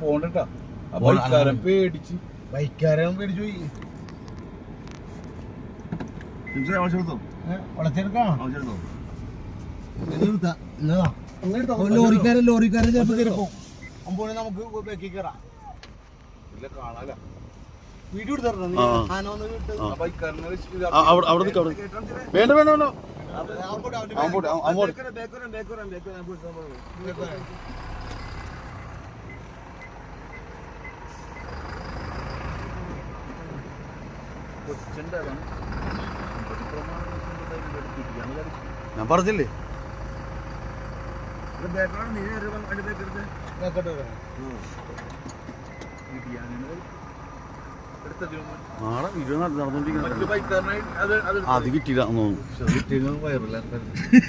പോണ്ടട്ടാ ബൈക്കാരൻ പേടിച്ച് പോയി ലോറിക്കാരൻ ചിലപ്പോ കയറിപ്പോ അമ്പോഴേ നമുക്ക് ബാക്കി കയറാം കാണാല വീഡിയോ വേണ്ട വേണ്ട വേണ്ട ഞാൻ പറഞ്ഞില്ലേ നാളെ വീഡിയോ നടന്നുകൊണ്ടിരിക്കുന്നത് അത് കിട്ടിയില്ല തോന്നുന്നു.